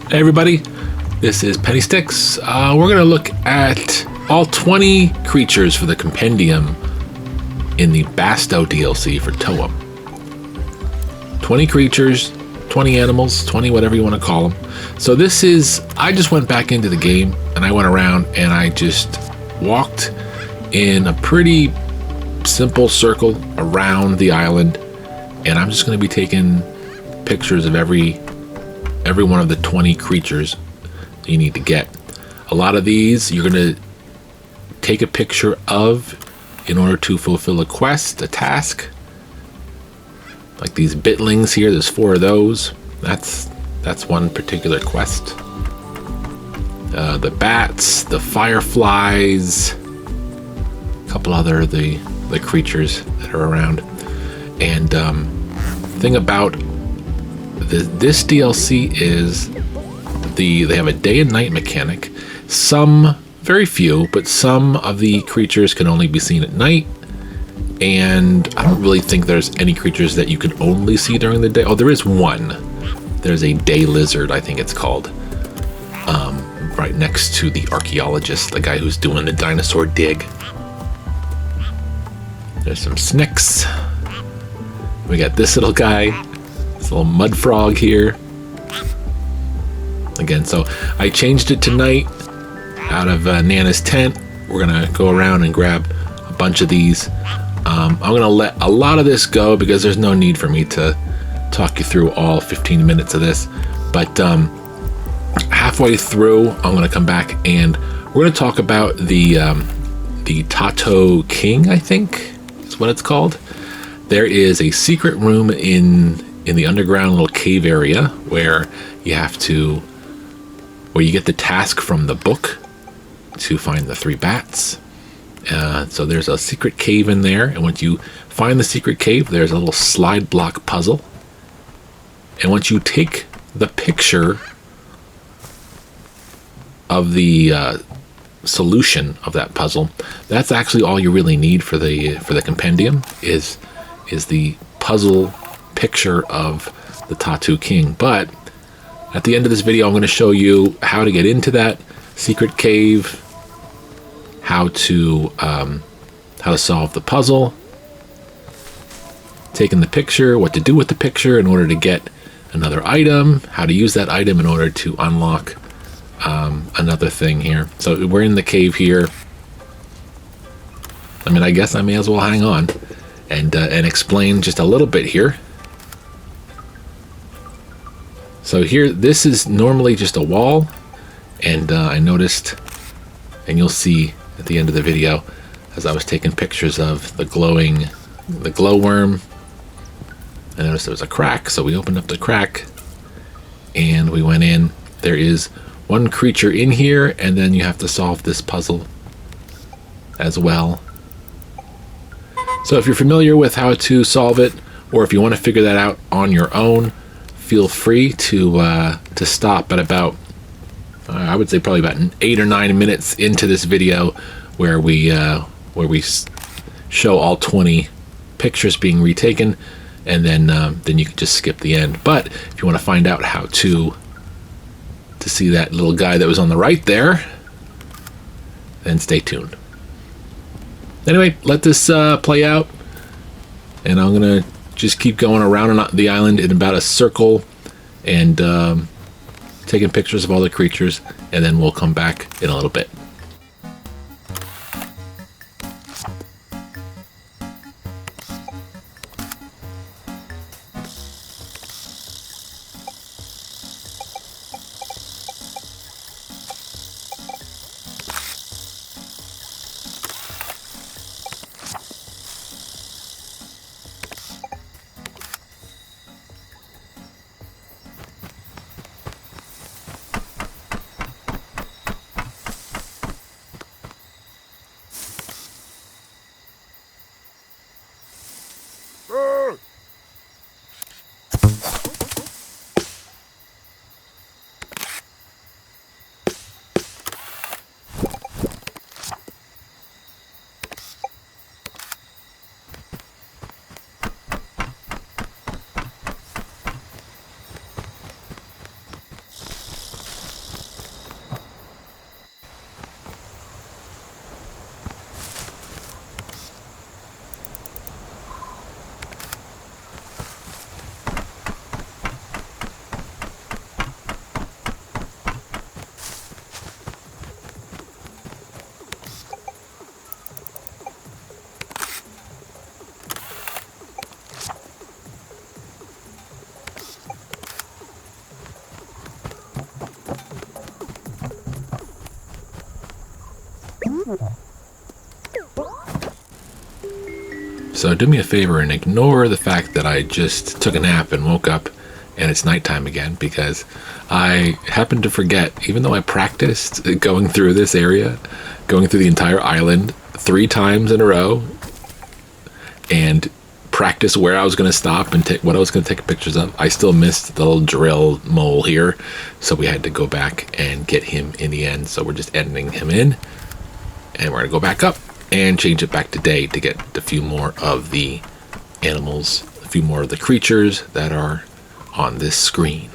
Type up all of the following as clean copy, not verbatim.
Hey everybody, this is Penny Sticks. We're going to look at all 20 creatures for the Compendium in the Basto DLC for Toem. 20 creatures, 20 animals, 20 whatever you want to call them. So this is, I just went back into the game and I went around and I just walked in a pretty simple circle around the island, and I'm just going to be taking pictures of every one of the 20 creatures you need to get. A lot of these you're going to take a picture of in order to fulfill a quest, a task. Like these bitlings here, there's 4 of those. That's one particular quest. The bats, the fireflies, a couple other the creatures that are around. And thing about this DLC is they have a day and night mechanic. Some, very few, but some of the creatures can only be seen at night. And I don't really think there's any creatures that you can only see during the day. Oh, there is one. There's a day lizard, I think it's called. Right next to the archaeologist, the guy who's doing the dinosaur dig. There's some snicks. We got this little guy. This little mud frog here. Again, so I changed it to night out of Nana's tent. We're gonna go around and grab a bunch of these. I'm gonna let a lot of this go because there's no need for me to talk you through all 15 minutes of this. But halfway through, I'm gonna come back and we're gonna talk about the Tato King, I think is what it's called. There is a secret room in the underground little cave area where you get the task from the book to find the 3 bats. So there's a secret cave in there, and once you find the secret cave, there's a little slide block puzzle. And once you take the picture of the solution of that puzzle, that's actually all you really need for the compendium is the puzzle picture of the Tattoo King. But at the end of this video, I'm going to show you how to get into that secret cave, how to solve the puzzle, taking the picture, what to do with the picture in order to get another item, how to use that item in order to unlock another thing here. So we're in the cave here. I mean, I guess I may as well hang on and explain just a little bit here. So here, this is normally just a wall, and I noticed, and you'll see at the end of the video, as I was taking pictures of the glowworm, I noticed there was a crack, so we opened up the crack, and we went in. There is one creature in here, and then you have to solve this puzzle as well. So if you're familiar with how to solve it, or if you want to figure that out on your own, feel free to stop at about, I would say probably about 8 or 9 minutes into this video, where we show all 20 pictures being retaken, and then you can just skip the end. But if you want to find out how to see that little guy that was on the right there, then stay tuned. Anyway, let this play out, and I'm gonna just keep going around the island in about a circle and taking pictures of all the creatures, and then we'll come back in a little bit. So do me a favor and ignore the fact that I just took a nap and woke up and it's nighttime again, because I happened to forget, even though I practiced going through this area, going through the entire island 3 times in a row, and practice where I was going to stop and what I was going to take pictures of, I still missed the little drill mole here, so we had to go back and get him in the end. So we're just editing him in, and we're going to go back up and change it back to day to get a few more of the animals, a few more of the creatures that are on this screen.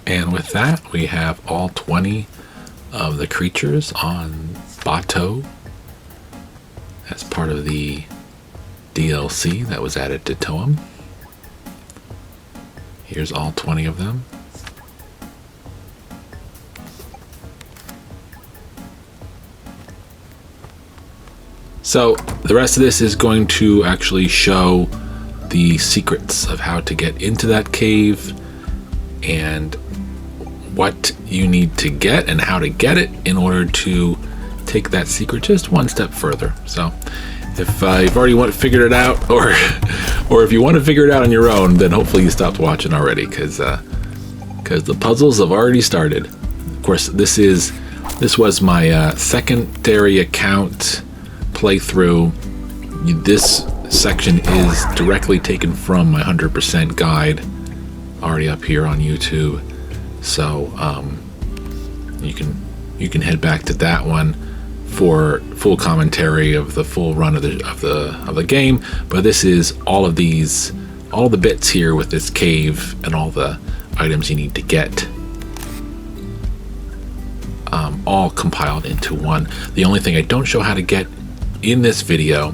And with that, we have all 20 of the creatures on Basto as part of the DLC that was added to Toem. Here's all 20 of them. So the rest of this is going to actually show the secrets of how to get into that cave and what you need to get and how to get it in order to take that secret just one step further. So if you've already figured it out, or if you want to figure it out on your own, then hopefully you stopped watching already, because the puzzles have already started. Of course, this was my secondary account playthrough. This section is directly taken from my 100% guide, already up here on YouTube. So you can head back to that one for full commentary of the full run of the game. But this is all the bits here with this cave and all the items you need to get, all compiled into one. The only thing I don't show how to get in this video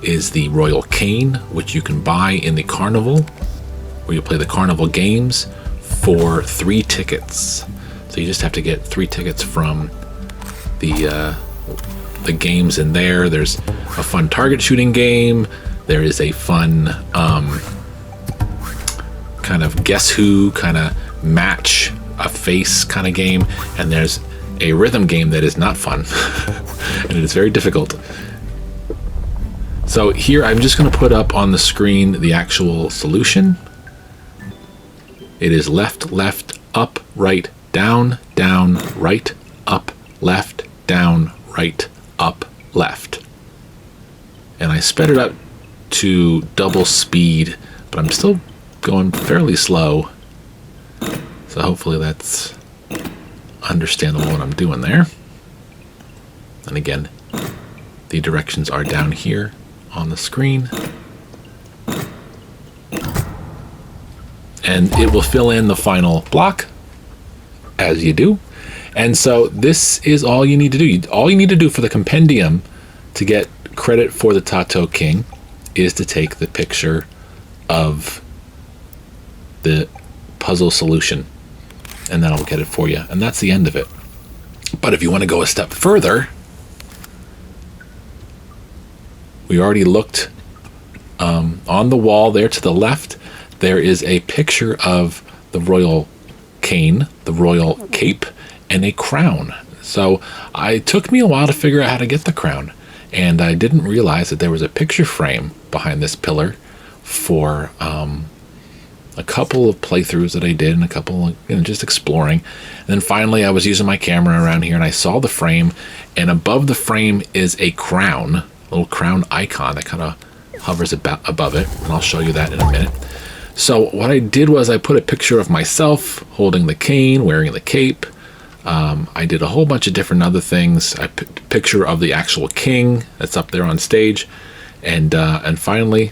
is the Royal Cane, which you can buy in the carnival, where you play the carnival games, for 3 tickets. So you just have to get 3 tickets from the games in there. There's a fun target shooting game. There is a fun kind of guess who, kind of match a face kind of game, and there's a rhythm game that is not fun and it is very difficult. So here I'm just going to put up on the screen the actual solution. It is left, left, up, right, down, down, right, up, left, down, right, up, left. And I sped it up to double speed, but I'm still going fairly slow. So hopefully that's understandable what I'm doing there. And again, the directions are down here on the screen. And it will fill in the final block, as you do. And so this is all you need to do. All you need to do for the compendium to get credit for the Tato King is to take the picture of the puzzle solution, and that'll get it for you. And that's the end of it. But if you want to go a step further, we already looked on the wall there to the left. There is a picture of the royal cane, the royal cape, and a crown. So it took me a while to figure out how to get the crown, and I didn't realize that there was a picture frame behind this pillar for a couple of playthroughs that I did, and a couple, just exploring. And then finally I was using my camera around here and I saw the frame, and above the frame is a crown, a little crown icon that kind of hovers above it, and I'll show you that in a minute. So what I did was I put a picture of myself holding the cane, wearing the cape. I did a whole bunch of different other things. I put a picture of the actual king that's up there on stage, and finally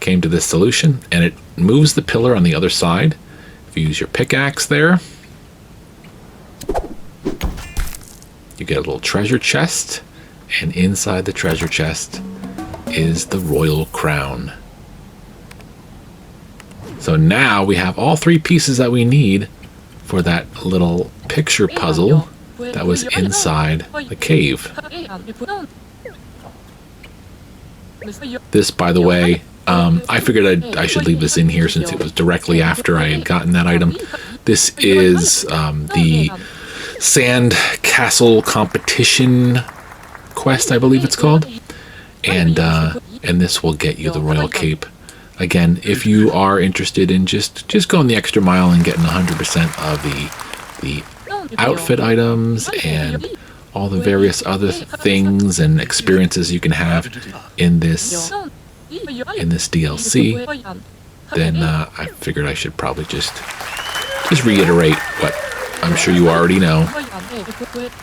came to this solution, and it moves the pillar on the other side. If you use your pickaxe there, you get a little treasure chest, and inside the treasure chest is the royal crown. So now we have all three pieces that we need for that little picture puzzle that was inside the cave. This, by the way, I figured I should leave this in here since it was directly after I had gotten that item. This is the Sand Castle Competition quest, I believe it's called. And this will get you the royal cape. Again, if you are interested in just going the extra mile and getting 100% of the outfit items and all the various other things and experiences you can have in this DLC, then I figured I should probably just reiterate what I'm sure you already know.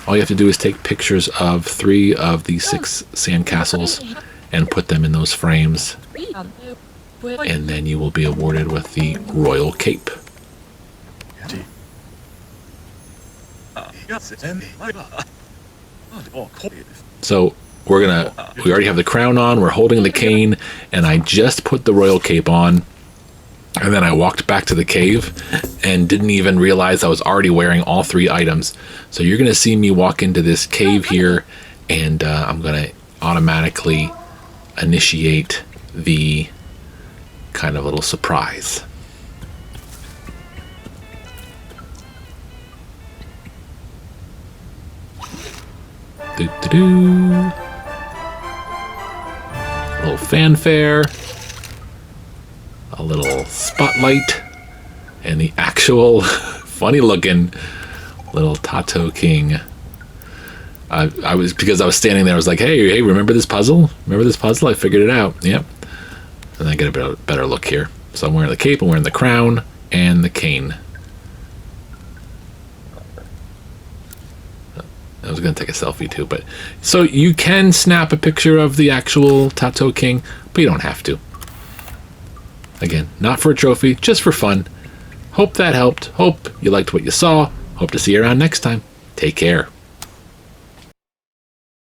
All you have to do is take pictures of 3 of the 6 sandcastles and put them in those frames, and then you will be awarded with the royal cape. So we already have the crown on, we're holding the cane, and I just put the royal cape on, and then I walked back to the cave and didn't even realize I was already wearing all 3 items. So you're going to see me walk into this cave here, and I'm going to automatically initiate the kind of little surprise. Doo-doo-doo. A little fanfare, a little spotlight, and the actual funny looking little Tato King. Because I was standing there, I was like, hey, remember this puzzle? Remember this puzzle? I figured it out. Yep. And I get a better look here. So I'm wearing the cape, I'm wearing the crown, and the cane. I was going to take a selfie too, but so you can snap a picture of the actual Tato King, but you don't have to. Again, not for a trophy, just for fun. Hope that helped. Hope you liked what you saw. Hope to see you around next time. Take care.